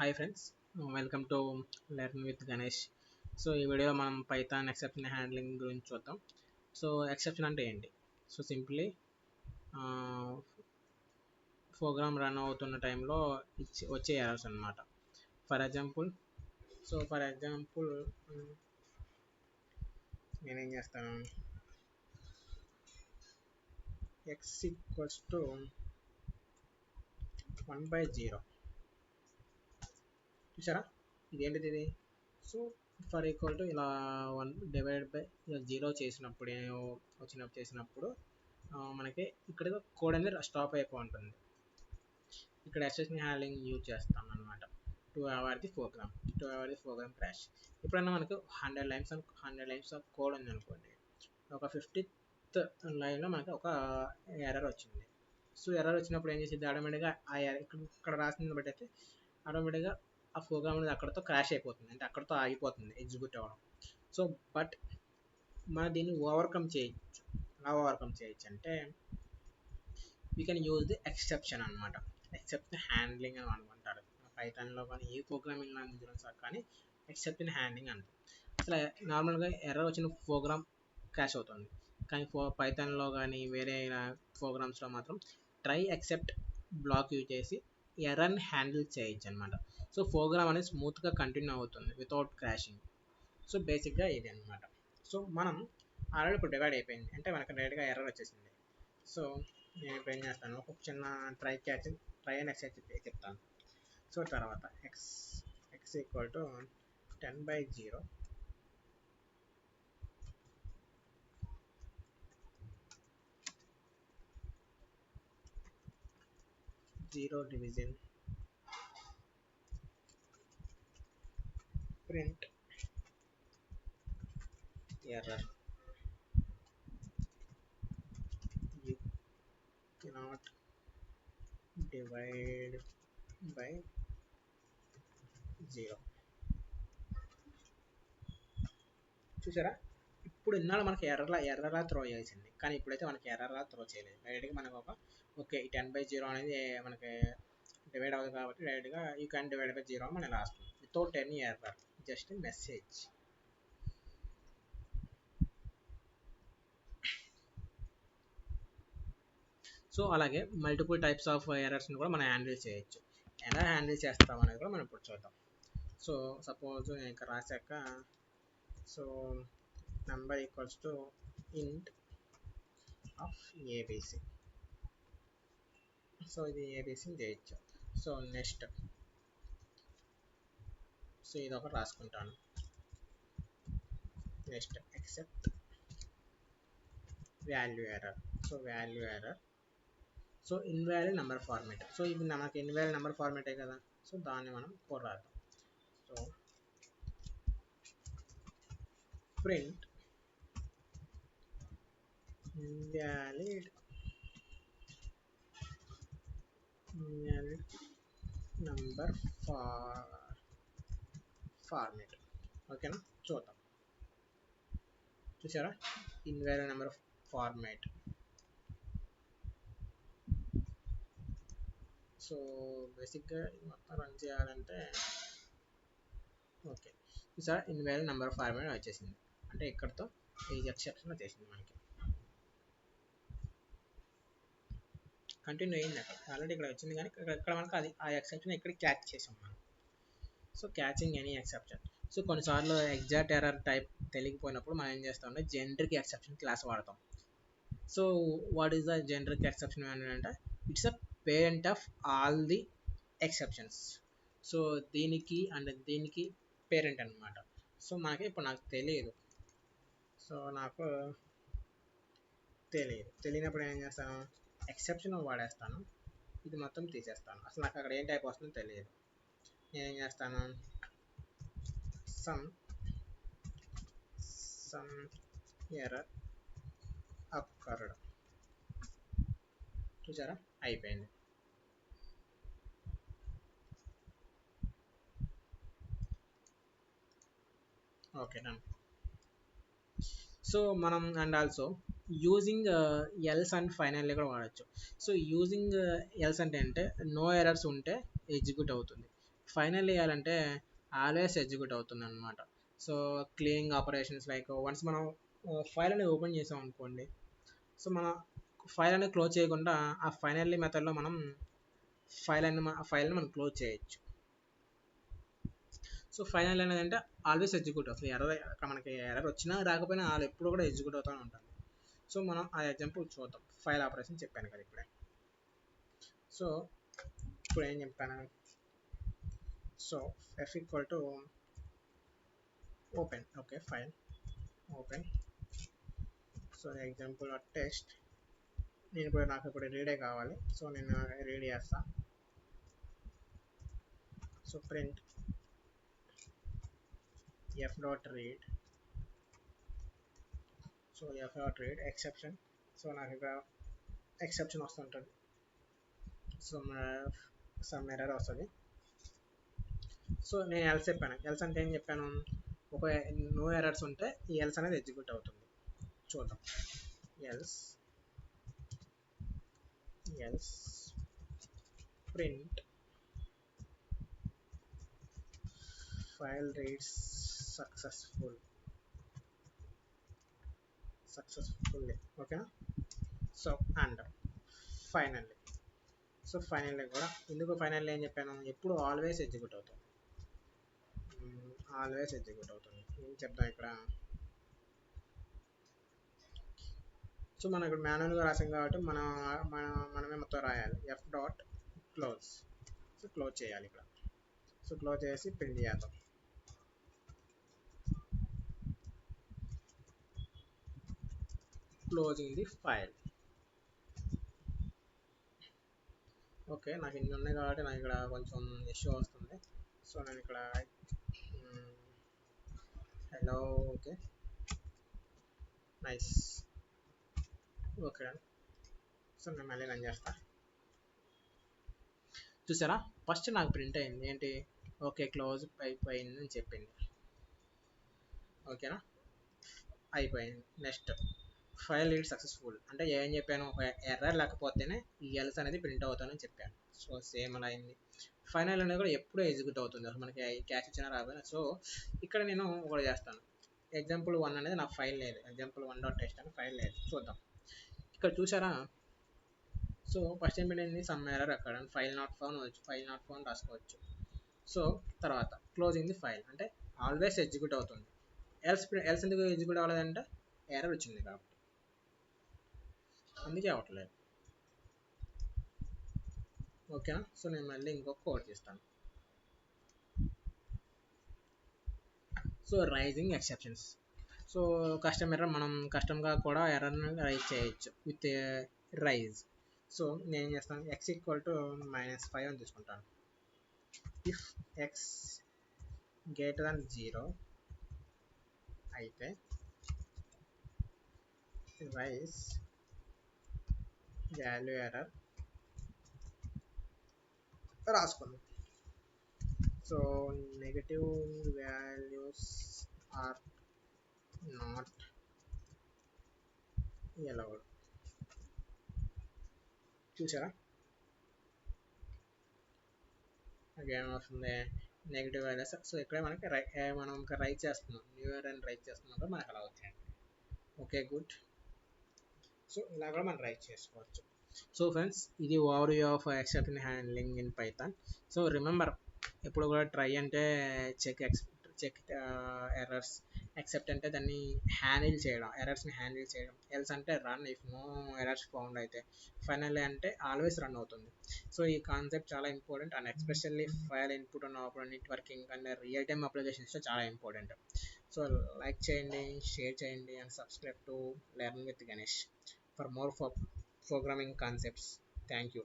Hi friends, welcome to learn with Ganesh. So ఈ వీడియోలో మనం పైథాన్ ఎక్సెప్షన్ హ్యాండ్లింగ్ గురించి చూద్దాం. సో ఎక్సెప్షన్ అంటే ఏంటి? సో సింప్లీ ప్రోగ్రామ్ రన్ అవుతున్న టైంలో వచ్చే ఎర్రర్స్ అనమాట. ఫర్ ఎగ్జాంపుల్ నేనేం చేస్తాను, ఎక్స్ ఈక్వల్స్ టు 1/0. చూసారా ఇదేంటిది ఇది? సో ఫర్ ఈక్వల్ టు ఇలా 1/0 చేసినప్పుడు మనకి ఇక్కడ కోడ్ అనేది స్టాప్ అయిపో ఉంటుంది. ఇక్కడ ఎక్సెప్షన్ హ్యాండ్లింగ్ యూజ్ చేస్తాం అనమాట to avoid the program crash. ఎప్పుడన్నా మనకు 100 లైన్స్ ఆఫ్ కోడ్ ఉంది అనుకోండి, ఒక 50th లైన్లో మనకి ఒక ఎర్రర్ వచ్చింది. సో ఎర్రర్ వచ్చినప్పుడు ఏం చేసేది, ఆటోమేటిక్గా ఆ ఇక్కడ రాసింది బట్టి అయితే ఆటోమేటిక్గా ఆ ప్రోగ్రామ్ అనేది అక్కడతో క్రాష్ అయిపోతుంది, అంటే అక్కడతో ఆగిపోతుంది ఎగ్జిక్యూట్ అవ్వడం. సో బట్ మనం దీన్ని ఓవర్కమ్ చేయొచ్చు. ఎలా ఓవర్కమ్ చేయొచ్చు అంటే we can use the exception అనమాట. ఎక్సెప్షన్ హ్యాండ్లింగ్ అని అనుకుంటారు పైథాన్లో, కానీ ఏ ప్రోగ్రామింగ్ లాంగ్వేజ్లో కానీ ఎక్సెప్షన్ హ్యాండ్లింగ్ అంటారు. అసలు నార్మల్గా ఎర్రర్ వచ్చిన ప్రోగ్రామ్ క్రాష్ అవుతుంది, కానీ పైథాన్లో కానీ వేరే ప్రోగ్రామ్స్లో మాత్రం ట్రై ఎక్సెప్ట్ బ్లాక్ యూజ్ చేసి ఎర్రర్ని హ్యాండిల్ చేయొచ్చు అనమాట. సో ప్రోగ్రామ్ అనేది స్మూత్గా కంటిన్యూ అవుతుంది వితౌట్ క్రాషింగ్. సో బేసిక్గా ఇది అనమాట. సో మనం ఆల్రెడీ ఇప్పుడు డివైడ్ అయిపోయింది, అంటే మనకు డైరెక్ట్గా ఎర్రర్ వచ్చేసింది. సో నేను ఇప్పుడు ఏం చేస్తాను, ఒక చిన్న ట్రై అండ్ ఎక్స్ చెప్తాను. సో తర్వాత X equal to 10/0 0 division print error you cannot divide by 0. చూసారా, ఇప్పుడు ఇన్నాళ్ళు మనకి ఎర్రర్లా త్రో చేసింది, కానీ ఇప్పుడైతే మనకి ఎర్రర్లా త్రో చేయలేదు. డైరెక్ట్గా మనకు ఓకే 10/0 అనేది మనకి డివైడ్ అవుతుంది కాబట్టి డైరెక్ట్గా యూ క్యాన్ డివైడ్ బై 0 మనం రాస్తాం without any error, just message. So అలాగే మల్టిపుల్ టైప్స్ ఆఫ్ ఎర్రర్స్ని కూడా మనం హ్యాండిల్ చేయొచ్చు. ఎలా హ్యాండిల్ చేస్తాం అనేది కూడా మనం ఇప్పుడు చూద్దాం. సో సపోజ్ నేను ఇక్కడ రాశాక, so number equals to int of ABC. So ఇది ఏబిసిని చేయొచ్చు. సో నెక్స్ట్ సో ఇది ఒకటి రాసుకుంటాను. Next except value error. So value error, so invalid number format. So ఇది మనకి ఇన్వాలిడ్ నెంబర్ ఫార్మేటే కదా, సో దాన్ని మనం కోడ్ రాద్దాం. So print invalid number format. ఓకేనా, చూద్దాం. చూసారా, ఇన్వాలిడ్ నెంబర్ ఫార్మేట్. సో బేసిక్గా మొత్తం రన్ చేయాలంటే ఓకే, చూసారా ఇన్వాలిడ్ నెంబర్ ఫార్మేట్ వచ్చేసింది, అంటే ఇక్కడతో ఈ ఎక్సెప్షన్ వచ్చేసింది. మనకి కంటిన్యూ అయింది, అక్కడ ఆల్రెడీ ఇక్కడ వచ్చింది, కానీ ఇక్కడ మనకు అది ఆ ఎక్సెప్షన్ ఇక్కడ క్యాచ్ చేసాం మనం. So catching any exception. So కొన్నిసార్లు ఎగ్జాక్ట్ ఎర్రర్ టైప్ తెలియకపోయినప్పుడు మనం ఏం చేస్తామంటే జనరిక్ ఎక్సెప్షన్ క్లాస్ వాడతాం. So what is the generic exception అంటే it's a parent of all the exceptions. So దీనికి అండ్ దీనికి పేరెంట్ అనమాట. సో మనకి ఇప్పుడు నాకు తెలియదు, సో నాకు తెలియనప్పుడు ఏం చేస్తాను, ఎక్సెప్షన్ వాడేస్తాను, ఇది మొత్తం తీసేస్తాను. అసలు నాకు అక్కడ ఏం టైప్ వస్తుందో తెలియదు. నేనేం చేస్తాను, సమ్ ఎర్రర్ అక్కర్డ్. చూసారా, అయిపోయింది. Okay done. సో మనం and also using else and finally కూడా వాడచ్చు. సో యూజింగ్ ఎల్స్ అంటే నో ఎర్రర్స్ ఉంటే ఎగ్జిక్యూట్ అవుతుంది, ఫైనల్ వేయాలంటే ఆల్వేస్ ఎగ్జిక్యూట్ అవుతుంది అనమాట. So cleaning operations like once మనం ఫైల్ అనేది ఓపెన్ చేసాం అనుకోండి, సో మన ఫైల్ అనేది క్లోజ్ చేయకుండా ఆ ఫైనల్లీ మెథడ్లో మనం ఫైల్ని మనం క్లోజ్ చేయొచ్చు. సో ఫైనల్ అనేది అంటే ఆల్వేస్ ఎగ్జిక్యూట్ అవుతుంది. మనకి ఎర్రర్ వచ్చినా రాకపోయినా వాళ్ళు ఎప్పుడు కూడా ఎగ్జిక్యూట్ అవుతూ ఉంటుంది. సో మనం ఆ ఎగ్జాంపుల్ చూద్దాం. ఫైల్ ఆపరేషన్ చెప్పాను కదా ఇప్పుడే. సో ఇప్పుడు ఏం చెప్పాను, so f equal to open, okay file open. So example test, నేను ఇప్పుడు నాకు ఇప్పుడు రీడే కావాలి, సో నేను రీడ్ చేస్తా. So print f dot read, so f dot read exception. So నాకు ఇక్కడ ఎక్సెప్షన్ వస్తుంటుంది, సో సమ్ ఎర్రర్ వస్తుంది. సో నేను ఎల్స్ చెప్పాను. ఎల్స్ అంటే ఏం చెప్పాను, ఒక నో ఎర్రర్స్ ఉంటే ఈ ఎల్స్ అనేది ఎగ్జిక్యూట్ అవుతుంది. చూద్దాం. Else print file reads successfully, ఓకేనా. So and finally, so finally కూడా ఎందుకు ఫైనల్లీ ఏం చెప్పాను, ఎప్పుడు ఆల్వేస్ ఎగ్జిక్యూట్ అవుతుంది, ఆల్వేస్ ఎగ్జిక్యూట్ అవుతుంది. ఏం చెప్తాం ఇక్కడ, సో మనం ఇక్కడ మాన్యువల్గా రాసాం కాబట్టి మనమే మొత్తం రాయాలి. F dot close, so close చేయాలి ఇక్కడ. సో క్లోజ్ చేసి ప్రింట్ చేద్దాం. Closing the file. ఓకే, నాకు ఇన్ని ఉన్నాయి కాబట్టి నాకు ఇక్కడ కొంచెం ఇష్యూ వస్తుంది. సో నేను ఇక్కడ hello, okay nice, okay. So నేను మళ్ళీ రన్ చేస్తా. చూసారా, ఫస్ట్ నాకు ప్రింట్ అయింది ఏంటి, ఓకే క్లోజ్ అయిపోయింది అని చెప్పింది, ఓకేనా, అయిపోయింది. నెక్స్ట్ ఫైల్ రీడ్ సక్సెస్ఫుల్ అంటే ఏం చెప్పాను, ఒక ఎర్రర్ లేకపోతేనే ఈ ఎల్స్ అనేది ప్రింట్ అవుతానని చెప్పాను. సో సేమ్ అలా అయింది. ఫైనల్ అనేది కూడా ఎప్పుడూ ఎగ్జిక్యూట్ అవుతుంది, అసలు మనకి క్యాష్ ఇచ్చినా రాబోయినా. సో ఇక్కడ నేను ఒకటి చేస్తాను. ఎగ్జాంపుల్ 1 అనేది నా ఫైల్ లేదు, ఎగ్జాంపుల్ 1.txt అని ఫైల్ లేదు. చూద్దాం ఇక్కడ చూసారా. సో ఫస్ట్ ఏం పెట్టింది, సమ్ ఎర్రర్ అక్కడ ఫైల్ నాట్ ఫౌండ్ రాసుకోవచ్చు. సో తర్వాత క్లోజింగ్ ది ఫైల్ అంటే ఆల్వేస్ ఎగ్జిక్యూట్ అవుతుంది. ఎల్స్ ఎందుకు ఎగ్జిక్యూట్ అవ్వలేదంటే ఎర్రర్ వచ్చింది కాబట్టి, అందుకే అవ్వట్లేదు, ఓకేనా. సో నేను మళ్ళీ ఇంకొక కోడ్ చేస్తాను. So raising exceptions, so custom error మనం కస్టమ్గా కూడా ఎర్రర్ని రైజ్ చేయొచ్చు విత్ రైజ్. సో నేను ఏం చేస్తాను, x ఈక్వల్ టు -5 అని తీసుకుంటాను. ఇఫ్ x గ్రేటర్ దాన్ 0 అయితే రైజ్ వాల్యూ ఎర్రర్ రాసుకుందాం. So negative values are not allowed. చూసారా ఏమవుతుంది, నెగిటివ్ వాల్యూస్. సో ఇక్కడ మనకి మనం రైట్ చేస్తున్నాం, న్యూ ఇయర్ అని రైట్ చేస్తున్నాం కూడా మనకు అలా అవుతాయండి. Okay good. సో ఇలా కూడా మనం రైట్ చేసుకోవచ్చు. సో ఫ్రెండ్స్, ఇది overview of exception handling in Python. So remember, ఎప్పుడు కూడా ట్రై అంటే చెక్ ఎర్రర్స్, ఎక్సెప్ట్ అంటే దాన్ని హ్యాండిల్ చేయడం, ఎర్రర్స్ని హ్యాండిల్ చేయడం, ఎల్స్ అంటే run if no errors found అయితే, ఫైనల్లీ అంటే ఆల్వేస్ రన్ అవుతుంది. సో ఈ కాన్సెప్ట్ చాలా important and especially file input and output networking and real time అప్లికేషన్స్లో చాలా ఇంపార్టెంట్. సో లైక్ చేయండి, షేర్ చేయండి and subscribe to learn with Ganesh for more programming concepts. Thank you.